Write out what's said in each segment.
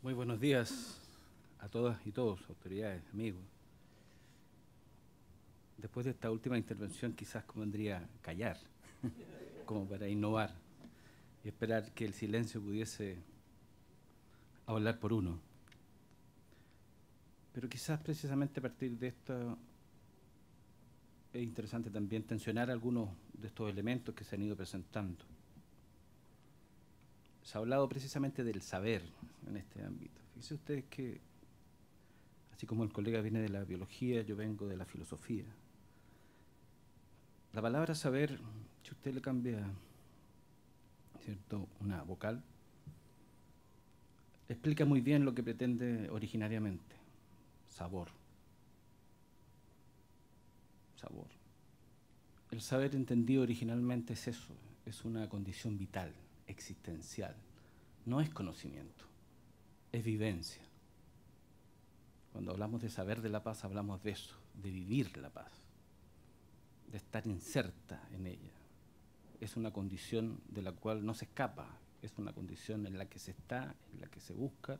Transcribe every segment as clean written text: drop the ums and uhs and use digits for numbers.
Muy buenos días a todas y todos, autoridades, amigos. Después de esta última intervención quizás convendría callar, como para innovar y esperar que el silencio pudiese hablar por uno. Pero quizás precisamente a partir de esto es interesante también tensionar algunos de estos elementos que se han ido presentando. Se ha hablado precisamente del saber en este ámbito. Fíjense ustedes que, así como el colega viene de la biología, yo vengo de la filosofía. La palabra saber, si usted le cambia, ¿cierto?, una vocal, explica muy bien lo que pretende originariamente. Sabor. Sabor. El saber entendido originalmente es eso, es una condición vital, existencial. No es conocimiento, es vivencia. Cuando hablamos de saber de la paz, hablamos de eso, de vivir la paz, de estar inserta en ella. Es una condición de la cual no se escapa, es una condición en la que se está, en la que se busca.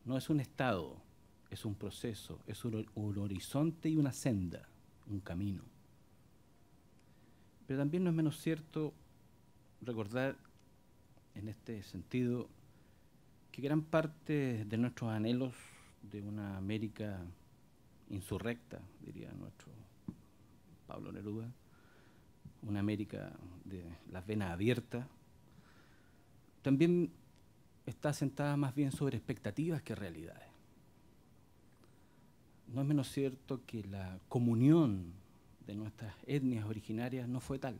No es un estado, es un proceso, es un horizonte y una senda, un camino. Pero también no es menos cierto recordar en este sentido que gran parte de nuestros anhelos de una América insurrecta, diría nuestro Pablo Neruda, una América de las venas abiertas, también está asentada más bien sobre expectativas que realidades. No es menos cierto que la comunión de nuestras etnias originarias no fue tal.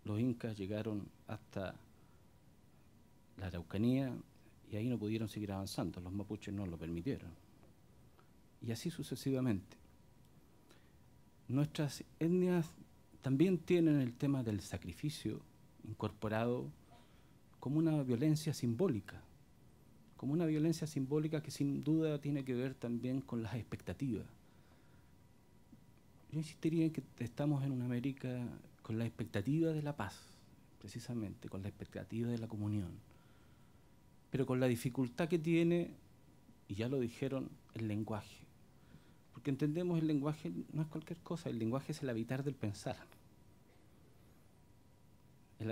Los incas llegaron hasta la Araucanía y ahí no pudieron seguir avanzando, los mapuches no lo permitieron. Y así sucesivamente. Nuestras etnias también tienen el tema del sacrificio incorporado como una violencia simbólica, que sin duda tiene que ver también con las expectativas. Yo insistiría en que estamos en una América con la expectativa de la paz, precisamente, con la expectativa de la comunión, pero con la dificultad que tiene, y ya lo dijeron, el lenguaje. Porque entendemos el lenguaje no es cualquier cosa, el lenguaje es el habitar del pensar. Es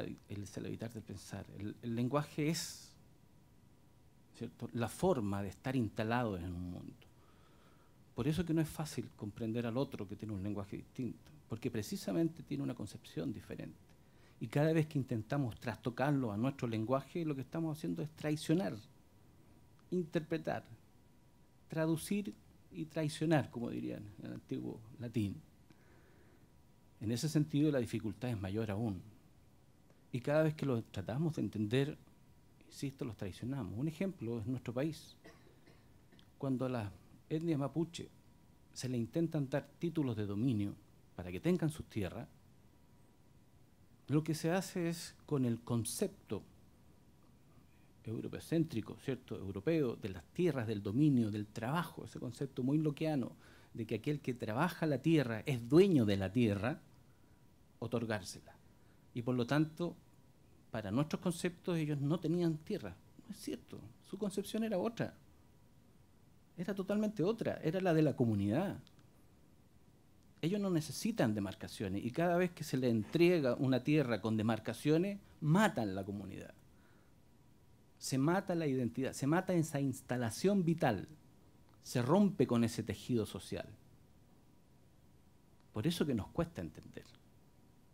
el habitar del pensar. El lenguaje es, ¿cierto?, la forma de estar instalado en un mundo. Por eso que no es fácil comprender al otro que tiene un lenguaje distinto, porque precisamente tiene una concepción diferente. Y cada vez que intentamos trastocarlo a nuestro lenguaje, lo que estamos haciendo es traicionar, interpretar, traducir y traicionar, como dirían en el antiguo latín. En ese sentido, la dificultad es mayor aún. Y cada vez que lo tratamos de entender, insisto, los traicionamos. Un ejemplo es nuestro país. Cuando a las etnias mapuche se le intentan dar títulos de dominio para que tengan sus tierras, lo que se hace es con el concepto europecéntrico, ¿cierto?, europeo, de las tierras, del dominio, del trabajo, ese concepto muy lockeano de que aquel que trabaja la tierra es dueño de la tierra, otorgársela. Y por lo tanto, para nuestros conceptos, ellos no tenían tierra. No es cierto, su concepción era otra. Era totalmente otra, era la de la comunidad. Ellos no necesitan demarcaciones y cada vez que se les entrega una tierra con demarcaciones, matan la comunidad. Se mata la identidad, se mata esa instalación vital, se rompe con ese tejido social. Por eso que nos cuesta entender.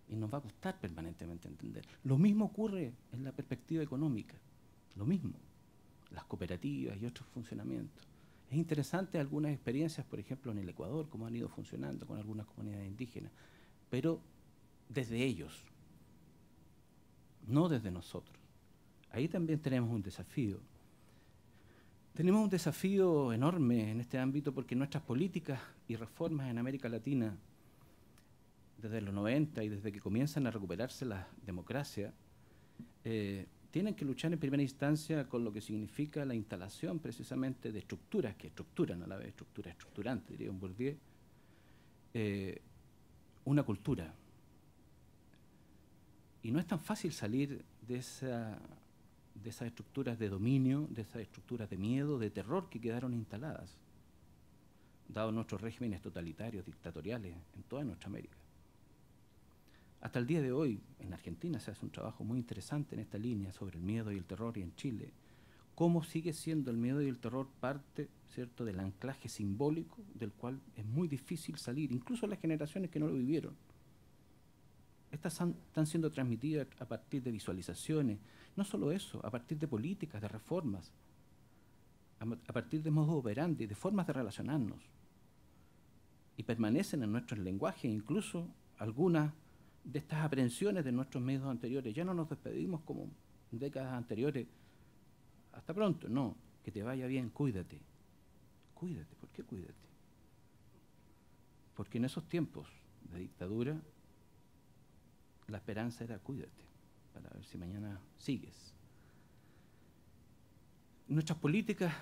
Y nos va a costar permanentemente entender. Lo mismo ocurre en la perspectiva económica. Lo mismo. Las cooperativas y otros funcionamientos. Es interesante algunas experiencias, por ejemplo, en el Ecuador, cómo han ido funcionando con algunas comunidades indígenas, pero desde ellos, no desde nosotros. Ahí también tenemos un desafío. Tenemos un desafío enorme en este ámbito porque nuestras políticas y reformas en América Latina, desde los 90 y desde que comienzan a recuperarse las democracias, tienen que luchar en primera instancia con lo que significa la instalación precisamente de estructuras que estructuran a la vez, estructura estructurante, diría un Bourdieu, una cultura. Y no es tan fácil salir de de esas estructuras de dominio, de esas estructuras de miedo, de terror que quedaron instaladas, dados nuestros regímenes totalitarios, dictatoriales, en toda nuestra América. Hasta el día de hoy, en Argentina se hace un trabajo muy interesante en esta línea sobre el miedo y el terror, y en Chile, cómo sigue siendo el miedo y el terror parte, ¿cierto?, del anclaje simbólico del cual es muy difícil salir, incluso las generaciones que no lo vivieron. Estas están siendo transmitidas a partir de visualizaciones, no solo eso, a partir de políticas, de reformas, a partir de modos operandi, de formas de relacionarnos, y permanecen en nuestros lenguajes, incluso algunas de estas aprehensiones de nuestros medios anteriores. Ya no nos despedimos como en décadas anteriores, hasta pronto, no, que te vaya bien, cuídate. Cuídate, ¿por qué cuídate? Porque en esos tiempos de dictadura, la esperanza era cuídate, para ver si mañana sigues. Nuestras políticas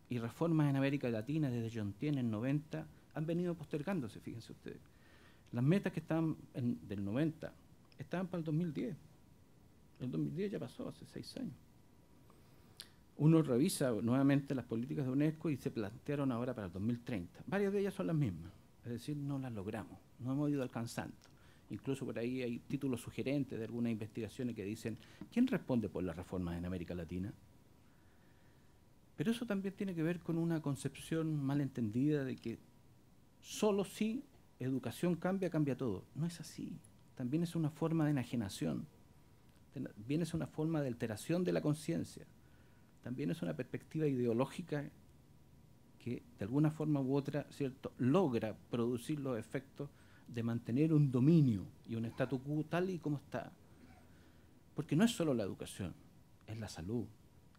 y reformas en América Latina desde John Tiene en 90 han venido postergándose, fíjense ustedes. Las metas que estaban del 90 estaban para el 2010. El 2010 ya pasó, hace 6 años. Uno revisa nuevamente las políticas de UNESCO y se plantearon ahora para el 2030. Varias de ellas son las mismas, es decir, no las logramos, no hemos ido alcanzando. Incluso por ahí hay títulos sugerentes de algunas investigaciones que dicen, ¿quién responde por las reformas en América Latina? Pero eso también tiene que ver con una concepción malentendida de que solo si educación cambia, cambia todo. No es así. También es una forma de enajenación. También es una forma de alteración de la conciencia. También es una perspectiva ideológica que de alguna forma u otra, ¿cierto?, logra producir los efectos de mantener un dominio y un statu quo tal y como está. Porque no es solo la educación, es la salud,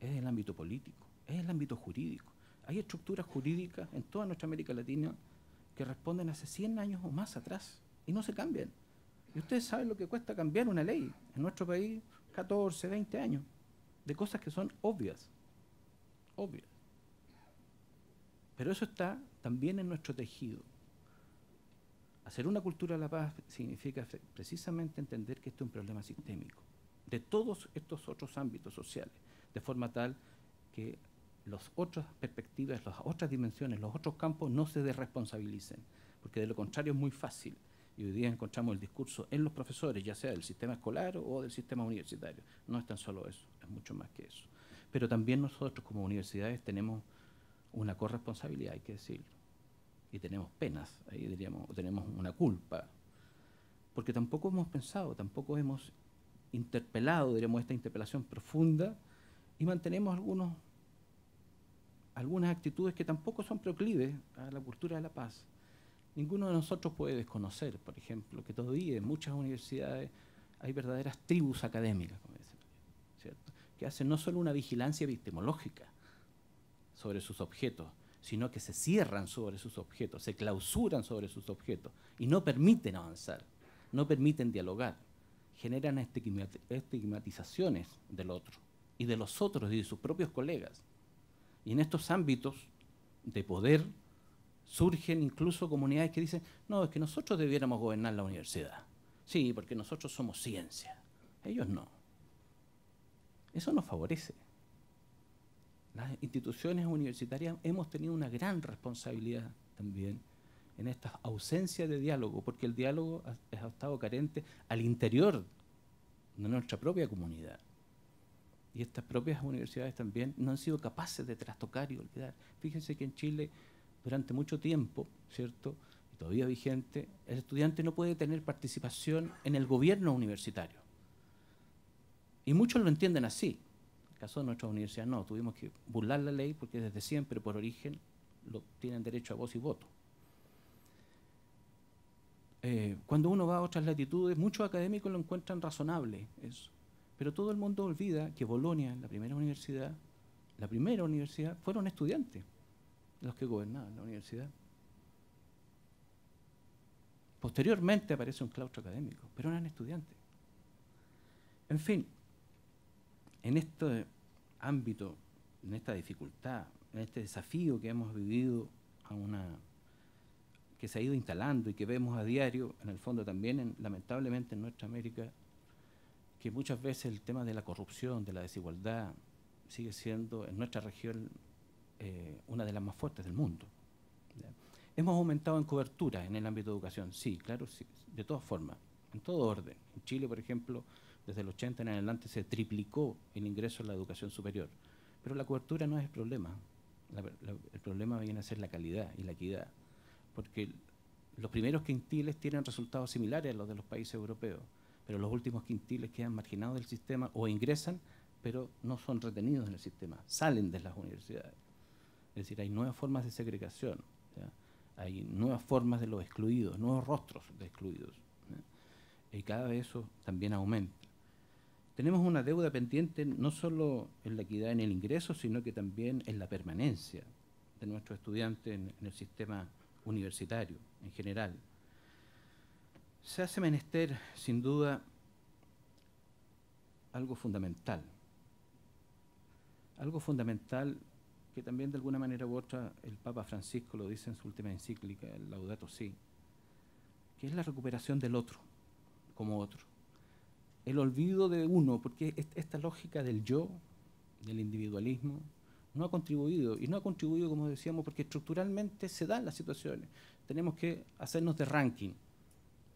es el ámbito político, es el ámbito jurídico. Hay estructuras jurídicas en toda nuestra América Latina que responden hace 100 años o más atrás y no se cambian. Y ustedes saben lo que cuesta cambiar una ley en nuestro país, 14, 20 años, de cosas que son obvias. Obvias. Pero eso está también en nuestro tejido. Hacer una cultura de la paz significa precisamente entender que esto es un problema sistémico, de todos estos otros ámbitos sociales, de forma tal que las otras perspectivas, las otras dimensiones, los otros campos no se desresponsabilicen, porque de lo contrario es muy fácil. Y hoy día encontramos el discurso en los profesores, ya sea del sistema escolar o del sistema universitario. No es tan solo eso, es mucho más que eso. Pero también nosotros como universidades tenemos una corresponsabilidad, hay que decirlo. Y tenemos penas, ahí diríamos, tenemos una culpa. Porque tampoco hemos pensado, tampoco hemos interpelado, diríamos, esta interpelación profunda y mantenemos algunas actitudes que tampoco son proclives a la cultura de la paz. Ninguno de nosotros puede desconocer, por ejemplo, que todavía en muchas universidades hay verdaderas tribus académicas, como dicen, ¿cierto?, que hacen no solo una vigilancia epistemológica sobre sus objetos, sino que se cierran sobre sus objetos, se clausuran sobre sus objetos y no permiten avanzar, no permiten dialogar, generan estigmatizaciones del otro y de los otros y de sus propios colegas. Y en estos ámbitos de poder surgen incluso comunidades que dicen, no, es que nosotros debiéramos gobernar la universidad. Sí, porque nosotros somos ciencia. Ellos no. Eso nos favorece. Las instituciones universitarias hemos tenido una gran responsabilidad también en esta ausencia de diálogo, porque el diálogo ha estado carente al interior de nuestra propia comunidad. Y estas propias universidades también no han sido capaces de trastocar y olvidar. Fíjense que en Chile, durante mucho tiempo, ¿cierto?, y todavía vigente, el estudiante no puede tener participación en el gobierno universitario. Y muchos lo entienden así. En el caso de nuestra universidad no, tuvimos que burlar la ley porque desde siempre, por origen, tienen derecho a voz y voto. Cuando uno va a otras latitudes, muchos académicos lo encuentran razonable eso. Pero todo el mundo olvida que Bolonia, la primera universidad, fueron estudiantes los que gobernaban la universidad. Posteriormente aparece un claustro académico, pero eran estudiantes. En fin, en este ámbito, en esta dificultad, en este desafío que hemos vivido, que se ha ido instalando y que vemos a diario, en el fondo también, lamentablemente en nuestra América, que muchas veces el tema de la corrupción, de la desigualdad, sigue siendo en nuestra región una de las más fuertes del mundo. ¿Ya? Hemos aumentado en cobertura en el ámbito de educación, sí, claro, sí, de todas formas, en todo orden. En Chile, por ejemplo, desde el 80 en adelante se triplicó el ingreso a la educación superior, pero la cobertura no es el problema. El problema viene a ser la calidad y la equidad, porque los primeros quintiles tienen resultados similares a los de los países europeos, pero los últimos quintiles quedan marginados del sistema o ingresan, pero no son retenidos en el sistema, salen de las universidades. Es decir, hay nuevas formas de segregación, ¿ya? Hay nuevas formas de los excluidos, nuevos rostros de excluidos, ¿ya? Y cada vez eso también aumenta. Tenemos una deuda pendiente no solo en la equidad en el ingreso, sino que también en la permanencia de nuestros estudiantes en el sistema universitario en general. Se hace menester, sin duda, algo fundamental que también de alguna manera u otra el Papa Francisco lo dice en su última encíclica, el Laudato Si, que es la recuperación del otro como otro. El olvido de uno, porque esta lógica del yo, del individualismo, no ha contribuido, y no ha contribuido, como decíamos, porque estructuralmente se dan las situaciones. Tenemos que hacernos de ranking.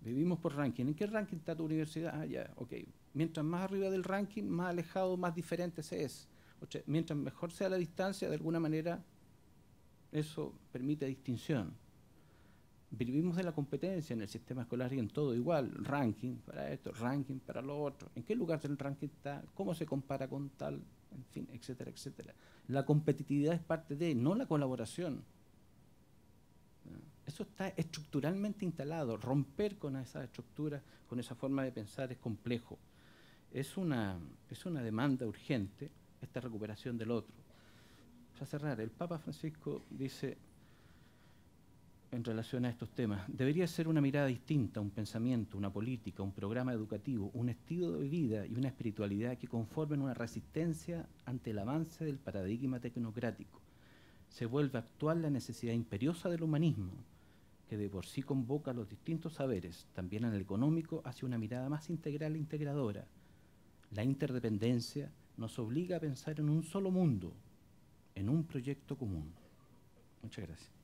Vivimos por ranking. ¿En qué ranking está tu universidad? Ah, ya, ok. Mientras más arriba del ranking, más alejado, más diferente se es. O sea, mientras mejor sea la distancia, de alguna manera, eso permite distinción. Vivimos de la competencia en el sistema escolar y en todo igual. Ranking para esto, ranking para lo otro. ¿En qué lugar del ranking está? ¿Cómo se compara con tal? En fin, etcétera, etcétera. La competitividad es parte de, no la colaboración. Eso está estructuralmente instalado. Romper con esa estructura, con esa forma de pensar es complejo. Es una demanda urgente esta recuperación del otro. Para cerrar, el Papa Francisco dice en relación a estos temas, debería ser una mirada distinta, un pensamiento, una política, un programa educativo, un estilo de vida y una espiritualidad que conformen una resistencia ante el avance del paradigma tecnocrático. Se vuelve actual la necesidad imperiosa del humanismo, que de por sí convoca los distintos saberes, también en el económico, hacia una mirada más integral e integradora. La interdependencia nos obliga a pensar en un solo mundo, en un proyecto común. Muchas gracias.